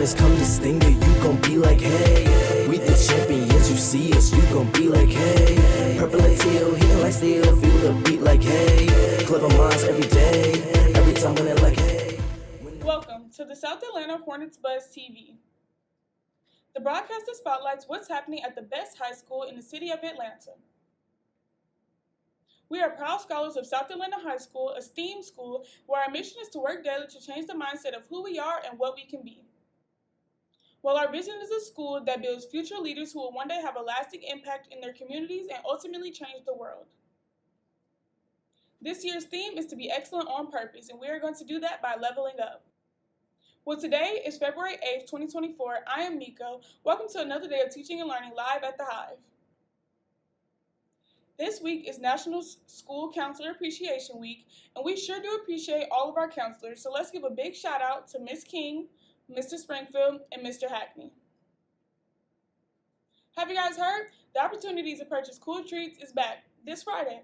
winners come to Stinger, you gon' be like, hey. We the champions, you see us, you gon' be like, hey. Purple like teal, hitting like steel, feel the beat like, hey. Clever minds every day, every time winning like, hey. Welcome to the South Atlanta Hornets Buzz TV. The broadcaster spotlights what's happening at the best high school in the city of Atlanta. We are proud scholars of South Atlanta High School, a STEAM school where our mission is to work daily to change the mindset of who we are and what we can be. While our vision is a school that builds future leaders who will one day have a lasting impact in their communities and ultimately change the world. This year's theme is to be excellent on purpose, and we are going to do that by leveling up. Well, today is February 8th, 2024. I am Nico. Welcome to another day of teaching and learning live at the Hive. This week is National School Counselor Appreciation Week, and we sure do appreciate all of our counselors, so let's give a big shout out to Ms. King, Mr. Springfield, and Mr. Hackney. Have you guys heard? The opportunity to purchase cool treats is back this Friday.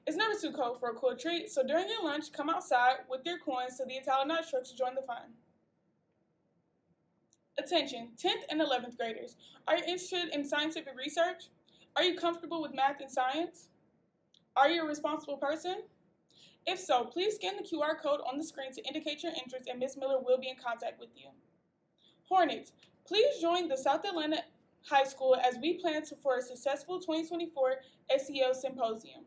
It's never too cold for a cool treat, so during your lunch, come outside with your coins to the Italianate truck to join the fun. Attention, 10th and 11th graders. Are you interested in scientific research? Are you comfortable with math and science? Are you a responsible person? If so, please scan the QR code on the screen to indicate your interest, and Ms. Miller will be in contact with you. Hornets, please join the South Atlanta High School as we plan for a successful 2024 SEL Symposium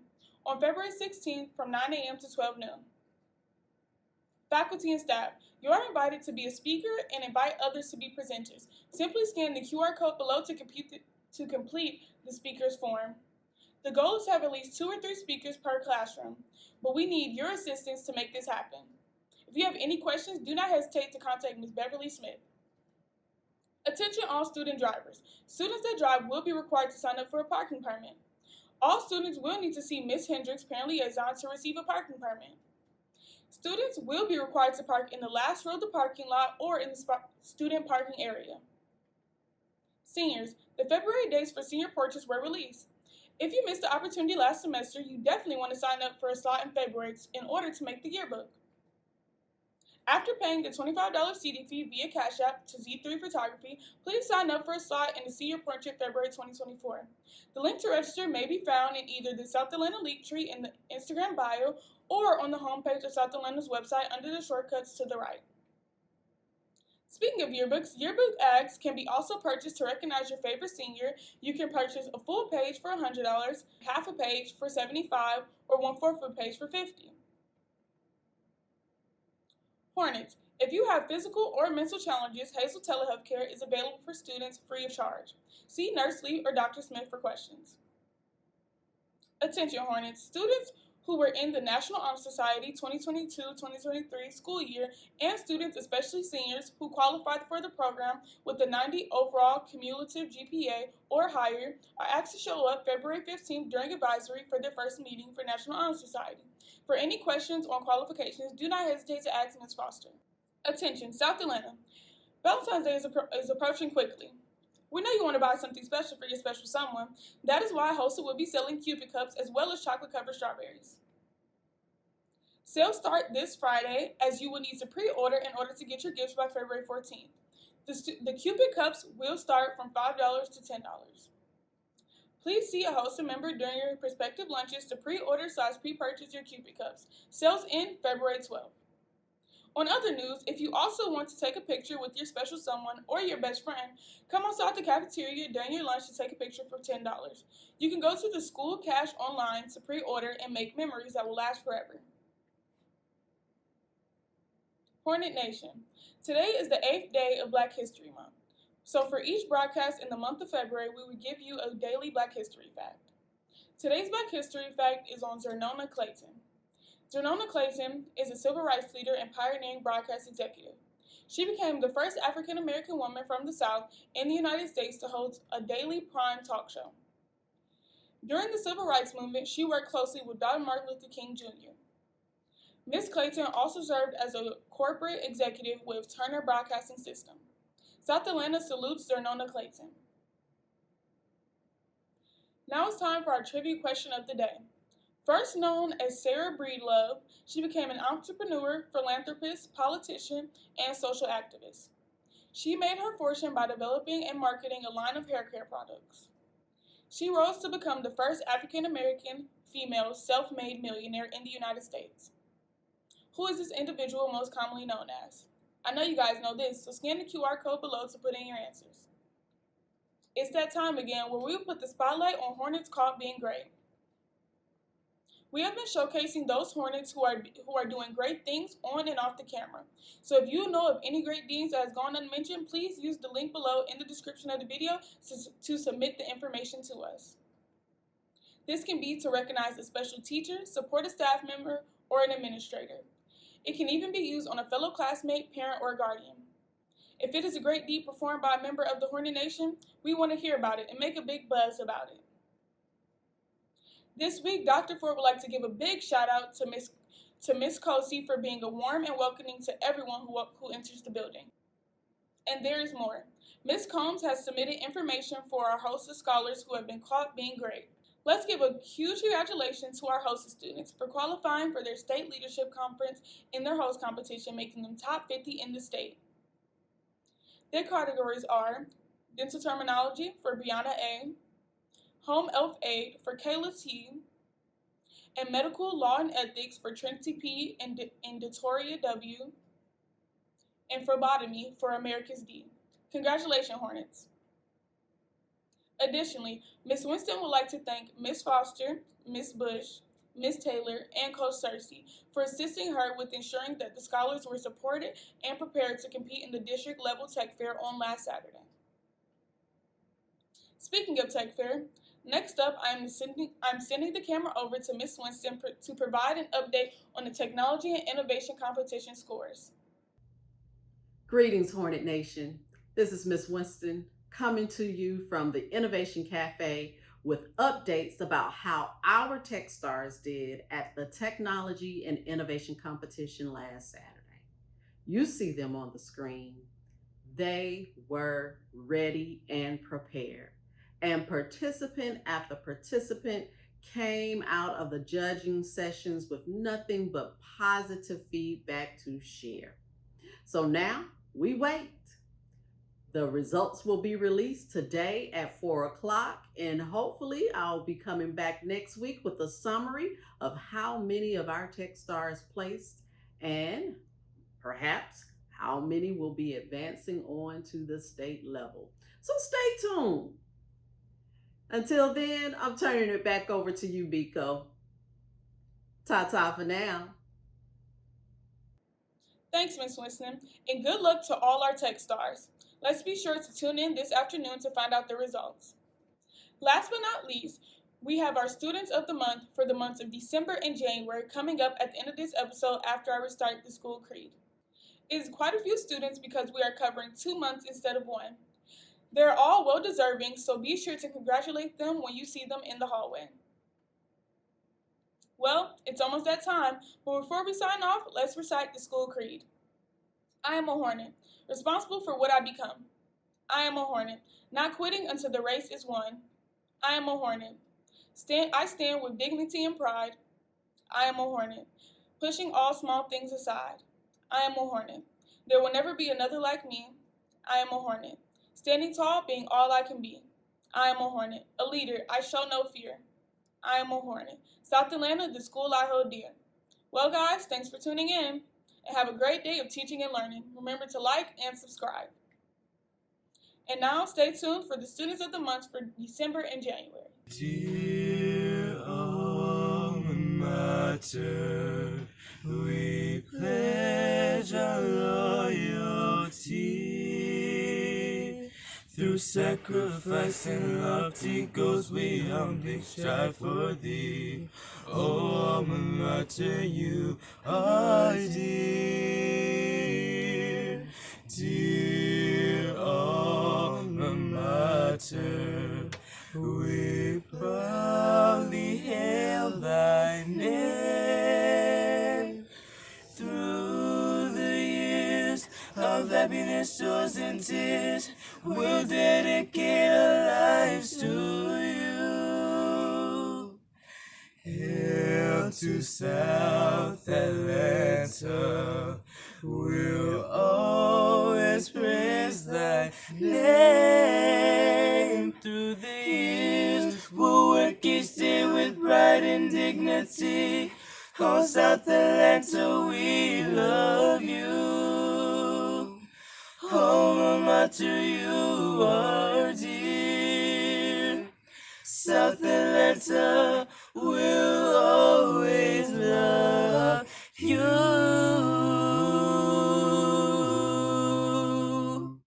on February 16th from 9 a.m. to 12 noon. Faculty and staff, you are invited to be a speaker and invite others to be presenters. Simply scan the QR code below to complete the speaker's form. The goal is to have at least 2 or 3 speakers per classroom, but we need your assistance to make this happen. If you have any questions, do not hesitate to contact Ms. Beverly Smith. Attention all student drivers. Students that drive will be required to sign up for a parking permit. All students will need to see Ms. Hendricks, parent liaison, to receive a parking permit. Students will be required to park in the last row of the parking lot or in the student parking area. Seniors, the February dates for senior portraits were released. If you missed the opportunity last semester, you definitely want to sign up for a slot in February in order to make the yearbook. After paying the $25 CD fee via Cash App to Z3 Photography, please sign up for a slot in the Senior Portrait February 2024. The link to register may be found in either the South Atlanta Linktree in the Instagram bio or on the homepage of South Atlanta's website under the shortcuts to the right. Speaking of yearbooks, yearbook ads can be also purchased to recognize your favorite senior. You can purchase a full page for $100, half a page for $75, or 1/4 of a page for $50. Hornets, if you have physical or mental challenges, Hazel Telehealthcare is available for students free of charge. See Nurse Lee or Dr. Smith for questions. Attention Hornets, students who were in the National Honor Society 2022-2023 school year and students, especially seniors, who qualified for the program with a 90 overall cumulative GPA or higher are asked to show up February 15th during advisory for their first meeting for National Honor Society. For any questions on qualifications, do not hesitate to ask Ms. Foster. Attention, South Atlanta. Valentine's Day is approaching quickly. We know you want to buy something special for your special someone. That is why HOSA will be selling Cupid cups as well as chocolate-covered strawberries. Sales start this Friday, as you will need to pre-order in order to get your gifts by February 14th. The Cupid cups will start from $5 to $10. Please see a HOSA member during your prospective lunches to pre-order/pre-purchase your Cupid cups. Sales end February 12th. On other news, if you also want to take a picture with your special someone or your best friend, come outside the cafeteria during your lunch to take a picture for $10. You can go to the school cash online to pre-order and make memories that will last forever. Hornet Nation, today is the 8th day of Black History Month. So for each broadcast in the month of February, we will give you a daily Black History fact. Today's Black History fact is on Zernona Clayton. Zernona Clayton is a civil rights leader and pioneering broadcast executive. She became the first African-American woman from the South in the United States to hold a daily prime talk show. During the civil rights movement, she worked closely with Dr. Martin Luther King Jr. Ms. Clayton also served as a corporate executive with Turner Broadcasting System. South Atlanta salutes Zernona Clayton. Now it's time for our trivia question of the day. First known as Sarah Breedlove, she became an entrepreneur, philanthropist, politician, and social activist. She made her fortune by developing and marketing a line of hair care products. She rose to become the first African American female self-made millionaire in the United States. Who is this individual most commonly known as? I know you guys know this, so scan the QR code below to put in your answers. It's that time again where we will put the spotlight on Hornets caught being great. We have been showcasing those Hornets who are doing great things on and off the camera. So if you know of any great deeds that has gone unmentioned, please use the link below in the description of the video to submit the information to us. This can be to recognize a special teacher, support a staff member, or an administrator. It can even be used on a fellow classmate, parent, or guardian. If it is a great deed performed by a member of the Hornet Nation, we want to hear about it and make a big buzz about it. This week, Dr. Ford would like to give a big shout out to Miss Cozy for being a warm and welcoming to everyone who enters the building. And there is more. Miss Combs has submitted information for our host of scholars who have been caught being great. Let's give a huge congratulations to our hostess students for qualifying for their state leadership conference in their host competition, making them top 50 in the state. Their categories are Dental Terminology for Brianna A., Home Health Aid for Kayla T., and Medical Law and Ethics for Trinity P. and Detoria W., and Phlebotomy for Americas D. Congratulations, Hornets. Additionally, Ms. Winston would like to thank Ms. Foster, Ms. Bush, Ms. Taylor, and Coach Cersei for assisting her with ensuring that the scholars were supported and prepared to compete in the district-level Tech Fair on last Saturday. Speaking of Tech Fair, next up, I'm sending the camera over to Ms. Winston to provide an update on the Technology and Innovation Competition scores. Greetings, Hornet Nation. This is Ms. Winston coming to you from the Innovation Cafe with updates about how our Techstars did at the Technology and Innovation Competition last Saturday. You see them on the screen. They were ready and prepared. And participant after participant came out of the judging sessions with nothing but positive feedback to share. So now we wait. The results will be released today at 4 o'clock, and hopefully I'll be coming back next week with a summary of how many of our Techstars placed and perhaps how many will be advancing on to the state level. So stay tuned. Until then, I'm turning it back over to you, Biko. Ta-ta for now. Thanks, Ms. Winston, and good luck to all our Techstars. Let's be sure to tune in this afternoon to find out the results. Last but not least, we have our Students of the Month for the months of December and January coming up at the end of this episode after I recite the school creed. It is quite a few students because we are covering 2 months instead of 1. They're all well-deserving, so be sure to congratulate them when you see them in the hallway. Well, it's almost that time, but before we sign off, let's recite the school creed. I am a Hornet, responsible for what I become. I am a Hornet, not quitting until the race is won. I am a Hornet. I stand with dignity and pride. I am a Hornet, pushing all small things aside. I am a Hornet. There will never be another like me. I am a Hornet. Standing tall, being all I can be. I am a Hornet. A leader, I show no fear. I am a Hornet. South Atlanta, the school I hold dear. Well, guys, thanks for tuning in, and have a great day of teaching and learning. Remember to like and subscribe. And now, stay tuned for the Students of the Month for December and January. Dear alma mater, we pledge our loyalty. Through sacrifice and lofty goals, we humbly strive for thee. O alma mater, you are dear. Dear alma mater, we proudly hail thy name. Through the years of happiness, joys, and tears, we'll dedicate our lives to you. Hail to South Atlanta, we'll always praise dignity. Oh, South Atlanta, we love you. Alma mater, you are dear. South Atlanta,